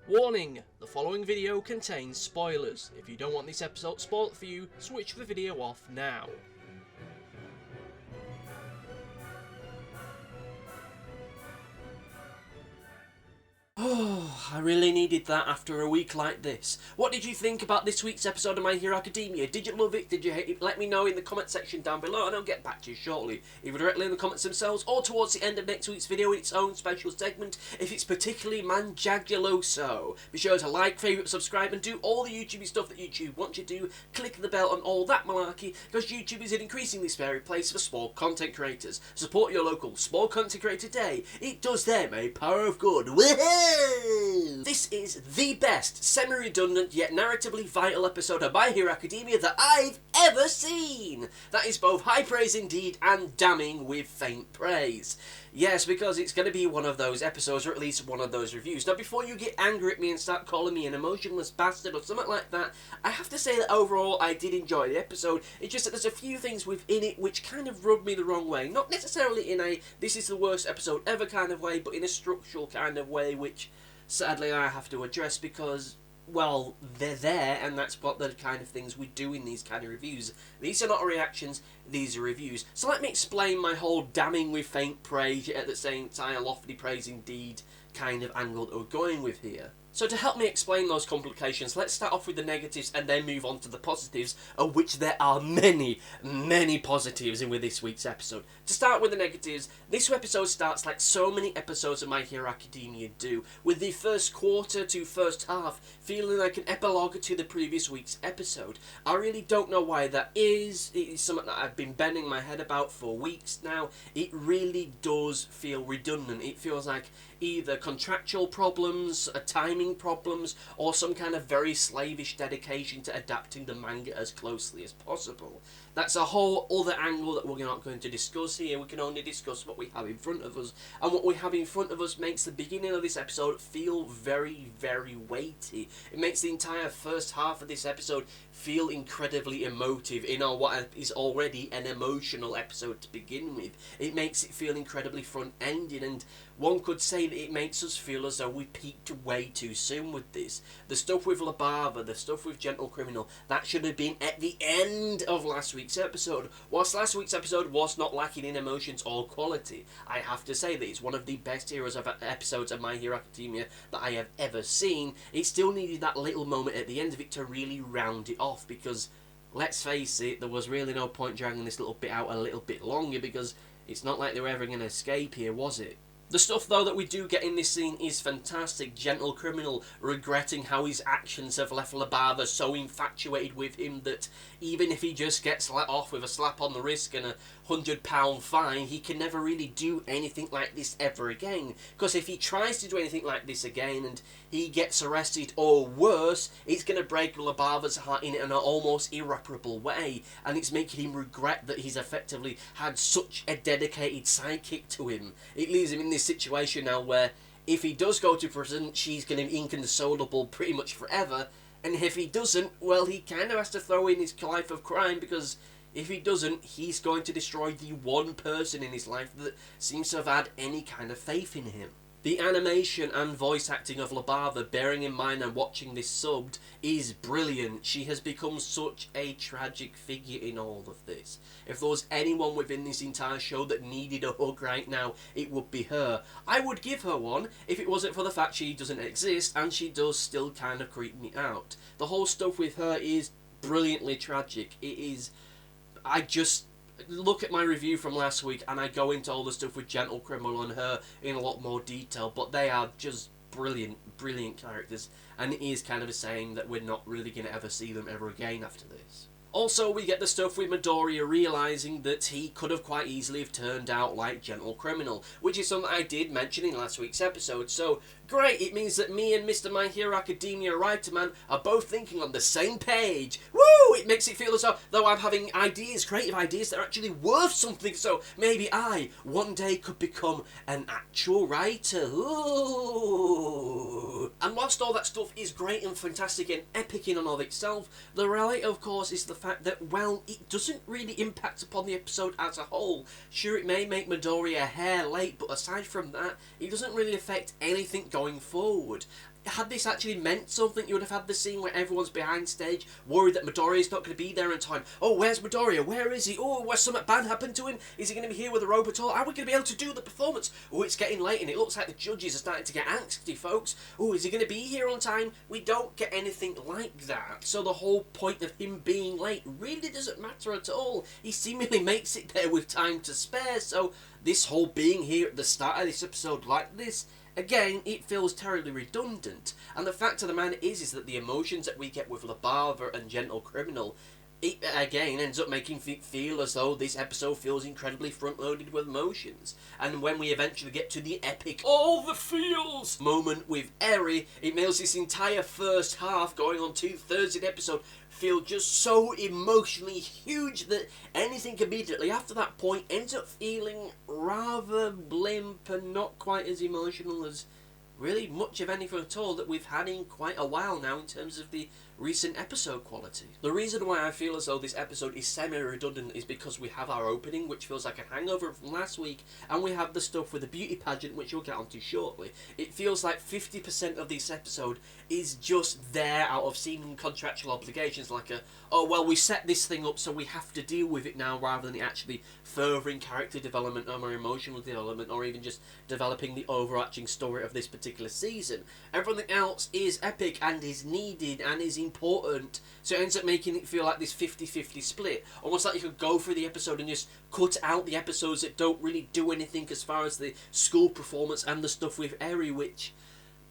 Warning, the following video contains spoilers. If you don't want this episode spoiled for you, switch the video off now. Oh, I really needed that after a week like this. What did you think about this week's episode of My Hero Academia? Did you love it? Did you hate it? Let me know in the comment section down below and I'll get back to you shortly. Either directly in the comments themselves or towards the end of next week's video in its own special segment if it's particularly manjaguloso. Be sure to like, favourite, subscribe and do all the YouTube stuff that YouTube wants you to do. Click the bell and all that malarkey because YouTube is an increasingly scary place for small content creators. Support your local small content creator today. It does them a power of good. Woohoo! This is the best, semi-redundant yet narratively vital episode of My Hero Academia that I've ever seen! That is both high praise indeed and damning with faint praise. Yes, because it's going to be one of those episodes, or at least one of those reviews. Now, before you get angry at me and start calling me an emotionless bastard or something like that, I have to say that overall I did enjoy the episode. It's just that there's a few things within it which kind of rubbed me the wrong way. Not necessarily in a this is the worst episode ever kind of way, but in a structural kind of way, which sadly I have to address because, well, they're there, and that's what the kind of things we do in these kind of reviews. These are not reactions, these are reviews. So let me explain my whole damning with faint praise, yet at the same time lofty praise indeed kind of angle that we're going with here. So to help me explain those complications, let's start off with the negatives and then move on to the positives, of which there are many, many positives in with this week's episode. To start with the negatives, this episode starts like so many episodes of My Hero Academia do, with the first quarter to first half feeling like an epilogue to the previous week's episode. I really don't know why that is. It is something that I've been bending my head about for weeks now. It really does feel redundant. It feels like either contractual problems, timing problems, or some kind of very slavish dedication to adapting the manga as closely as possible. That's a whole other angle that we're not going to discuss here. We can only discuss what we have in front of us. And what we have in front of us makes the beginning of this episode feel very, very weighty. It makes the entire first half of this episode feel incredibly emotive in what is already an emotional episode to begin with. It makes it feel incredibly front-ended, and one could say that it makes us feel as though we peaked way too soon with this. The stuff with Labava, the stuff with Gentle Criminal, that should have been at the end of last week's episode. Whilst last week's episode was not lacking in emotions or quality, I have to say that it's one of the best episodes of My Hero Academia that I have ever seen. It still needed that little moment at the end of it to really round it off, because let's face it, there was really no point dragging this little bit out a little bit longer, because it's not like they were ever going to escape here, was it? The stuff, though, that we do get in this scene is fantastic. Gentle Criminal regretting how his actions have left Labava so infatuated with him that even if he just gets let off with a slap on the wrist and a £100 fine, he can never really do anything like this ever again. Because if he tries to do anything like this again and he gets arrested or worse, it's going to break Labava's heart in an almost irreparable way, and it's making him regret that he's effectively had such a dedicated sidekick to him. It leaves him in this situation now where if he does go to prison, she's going to be inconsolable pretty much forever, and if he doesn't, well, he kind of has to throw in his life of crime, because if he doesn't, he's going to destroy the one person in his life that seems to have had any kind of faith in him. The animation and voice acting of Labava, bearing in mind and watching this subbed, is brilliant. She has become such a tragic figure in all of this. If there was anyone within this entire show that needed a hug right now, it would be her. I would give her one if it wasn't for the fact she doesn't exist, and she does still kind of creep me out. The whole stuff with her is brilliantly tragic. It is... I just look at my review from last week and I go into all the stuff with Gentle Criminal and her in a lot more detail, but they are just brilliant, brilliant characters, and it is kind of a saying that we're not really going to ever see them ever again after this. Also, we get the stuff with Midoriya realising that he could have quite easily have turned out like Gentle Criminal, which is something I did mention in last week's episode, so great, it means that me and Mr. My Hero Academia Writer Man are both thinking on the same page. Woo! It makes it feel as though I'm having ideas, creative ideas that are actually worth something, so maybe I, one day, could become an actual writer. Ooh! And whilst all that stuff is great and fantastic and epic in and of itself, the reality, of course, is the fact that, well, it doesn't really impact upon the episode as a whole. Sure, it may make Midoriya a hair late, but aside from that, it doesn't really affect anything going forward. had this actually meant something, you would have had the scene where everyone's behind stage, worried that Midoriya's not going to be there in time. Oh, where's Midoriya? Where is he? Oh, where's something bad happened to him? Is he going to be here with a rope at all? Are we going to be able to do the performance? Oh, it's getting late and it looks like the judges are starting to get angsty, folks. Oh, is he going to be here on time? We don't get anything like that. So the whole point of him being late really doesn't matter at all. He seemingly makes it there with time to spare, so this whole being here at the start of this episode like this, again, it feels terribly redundant. And the fact of the matter is that the emotions that we get with La Barber and Gentle Criminal, it again ends up making it feel as though this episode feels incredibly front-loaded with emotions. And when we eventually get to the epic all the feels moment with Eri, it makes this entire first half, going on 2/3 of the episode, feel just so emotionally huge that anything immediately after that point ends up feeling rather blimp and not quite as emotional as really much of anything at all that we've had in quite a while now in terms of the recent episode quality. The reason why I feel as though this episode is semi-redundant is because we have our opening, which feels like a hangover from last week, and we have the stuff with the beauty pageant, which we'll get onto shortly. It feels like 50% of this episode is just there out of seeming contractual obligations, like a, oh well, we set this thing up so we have to deal with it now, rather than actually furthering character development or emotional development, or even just developing the overarching story of this particular season. Everything else is epic and is needed and is important, so it ends up making it feel like this 50-50 split, almost like you could go through the episode and just cut out the episodes that don't really do anything as far as the school performance and the stuff with Eri, which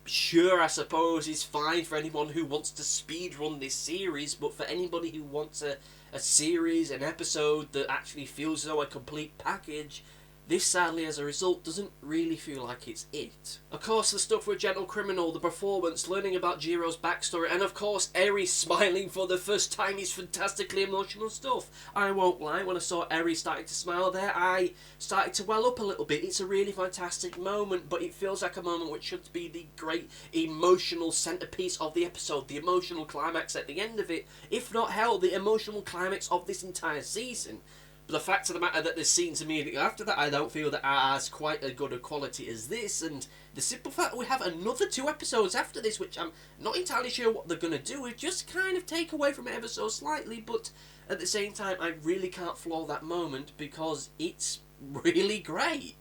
sure, I suppose is fine for anyone who wants to speedrun this series, but for anybody who wants a series, an episode that actually feels as though a complete package, this, sadly, as a result, doesn't really feel like it's it. Of course, the stuff with Gentle Criminal, the performance, learning about Jiro's backstory, and of course, Eri smiling for the first time is fantastically emotional stuff. I won't lie, when I saw Eri starting to smile there, I started to well up a little bit. It's a really fantastic moment, but it feels like a moment which should be the great emotional centrepiece of the episode, the emotional climax at the end of it, if not hell, the emotional climax of this entire season. But the fact of the matter that there's scenes immediately after that I don't feel that are as quite as good a quality as this, and the simple fact that we have another 2 episodes after this, which I'm not entirely sure what they're going to do, it just kind of take away from it ever so slightly, but at the same time I really can't flaw that moment because it's really great.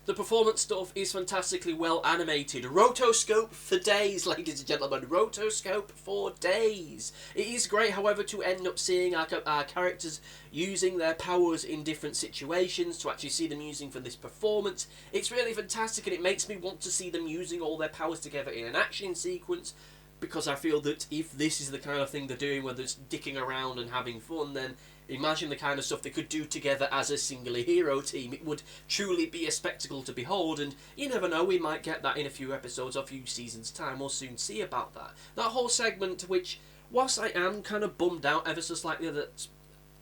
The performance stuff is fantastically well animated. Rotoscope for days, ladies and gentlemen. Rotoscope for days. It is great, however, to end up seeing our characters using their powers in different situations, to actually see them using for this performance. It's really fantastic, and it makes me want to see them using all their powers together in an action sequence, because I feel that if this is the kind of thing they're doing, whether it's dicking around and having fun, then imagine the kind of stuff they could do together as a singular hero team. It would truly be a spectacle to behold, and you never know, we might get that in a few episodes or a few seasons' time. We'll soon see about that. That whole segment, which, whilst I am kind of bummed out ever so slightly that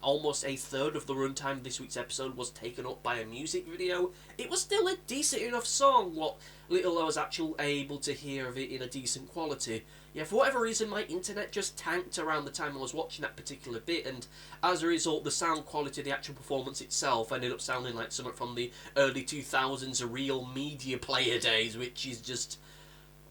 almost a third of the runtime of this week's episode was taken up by a music video, it was still a decent enough song, what little I was actually able to hear of it in a decent quality. Yeah, for whatever reason, my internet just tanked around the time I was watching that particular bit, and as a result, the sound quality of the actual performance itself ended up sounding like something from the early 2000s real media player days, which is just,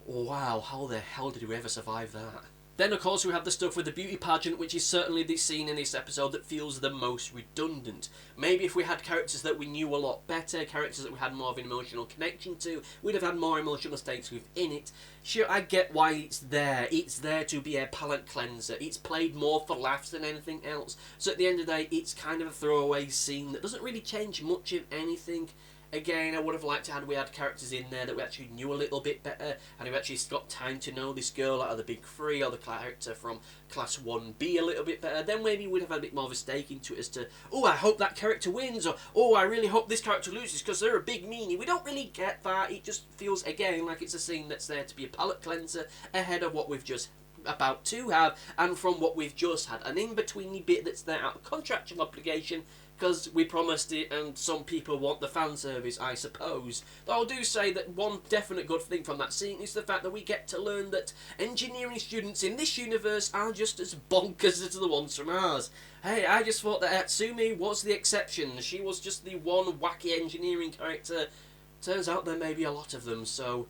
wow, how the hell did we ever survive that? Then, of course, we have the stuff with the beauty pageant, which is certainly the scene in this episode that feels the most redundant. Maybe if we had characters that we knew a lot better, characters that we had more of an emotional connection to, we'd have had more emotional stakes within it. Sure, I get why it's there. It's there to be a palate cleanser. It's played more for laughs than anything else. So at the end of the day, it's kind of a throwaway scene that doesn't really change much of anything. Again, I would have liked to have we had characters in there that we actually knew a little bit better, and who actually got time to know this girl out of the big 3 or the character from Class 1B a little bit better. Then maybe we'd have had a bit more of a stake into it as to, oh, I hope that character wins, or oh, I really hope this character loses because they're a big meanie. We don't really get that. It just feels, again, like it's a scene that's there to be a palate cleanser ahead of what we've just about to have, and from what we've just had. An in-betweeny bit that's there out of contractual obligation, because we promised it and some people want the fan service, I suppose. Though I do say that one definite good thing from that scene is the fact that we get to learn that engineering students in this universe are just as bonkers as the ones from ours. Hey, I just thought that Atsumi was the exception. She was just the one wacky engineering character. Turns out there may be a lot of them, so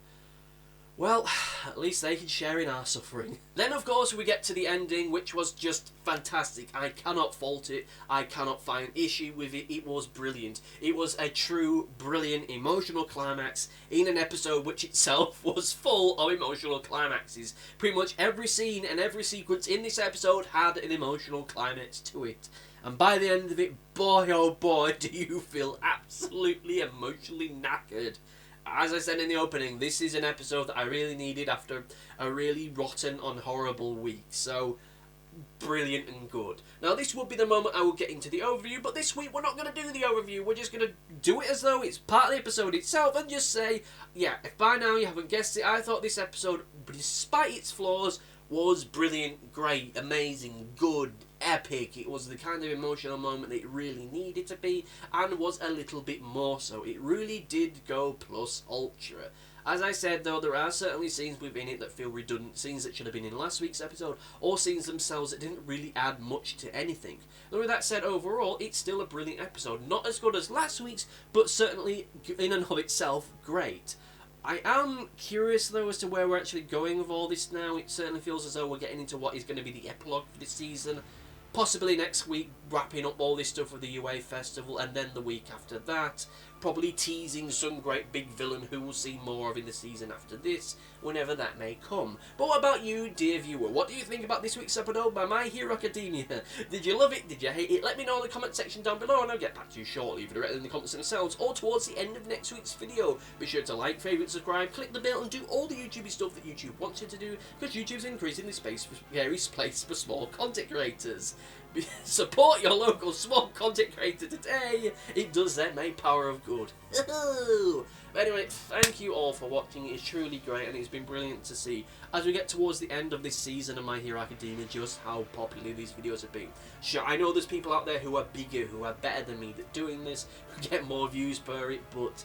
Well, at least they can share in our suffering. Then, of course, we get to the ending, which was just fantastic. I cannot fault it. I cannot find issue with it. It was brilliant. It was a true, brilliant, emotional climax in an episode which itself was full of emotional climaxes. Pretty much every scene and every sequence in this episode had an emotional climax to it. And by the end of it, boy oh boy, do you feel absolutely emotionally knackered. As I said in the opening, this is an episode that I really needed after a really rotten and horrible week. So, brilliant and good. Now, this would be the moment I will get into the overview, but this week we're not going to do the overview. We're just going to do it as though it's part of the episode itself and just say, yeah, if by now you haven't guessed it, I thought this episode, despite its flaws, was brilliant, great, amazing, good, epic. It was the kind of emotional moment that it really needed to be, and was a little bit more so. It really did go plus ultra. As I said though, there are certainly scenes within it that feel redundant, scenes that should have been in last week's episode, or scenes themselves that didn't really add much to anything. Though with that said, overall, it's still a brilliant episode. Not as good as last week's, but certainly in and of itself, great. I am curious though as to where we're actually going with all this now. It certainly feels as though we're getting into what is going to be the epilogue for this season. Possibly next week, wrapping up all this stuff with the UA Festival, and then the week after that, probably teasing some great big villain who we'll see more of in the season after this, whenever that may come. But what about you, dear viewer? What do you think about this week's episode by My Hero Academia? Did you love it? Did you hate it? Let me know in the comment section down below, and I'll get back to you shortly, either directly in the comments themselves, or towards the end of next week's video. Be sure to like, favourite, subscribe, click the bell, and do all the YouTubey stuff that YouTube wants you to do, because YouTube's increasing the space for small content creators. Support your local small content creator today. It does them a power of good. But anyway, thank you all for watching. It's truly great, and it's been brilliant to see as we get towards the end of this season of My Hero Academia just how popular these videos have been. Sure, I know there's people out there who are bigger, who are better than me at doing this, who get more views per it, but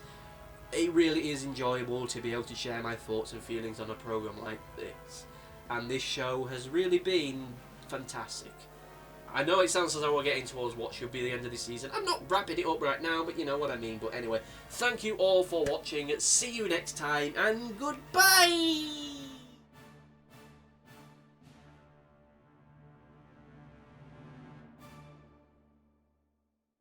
it really is enjoyable to be able to share my thoughts and feelings on a program like this. And this show has really been fantastic. I know it sounds as though we're getting towards what should be the end of the season. I'm not wrapping it up right now, but you know what I mean. But anyway, thank you all for watching. See you next time, and goodbye!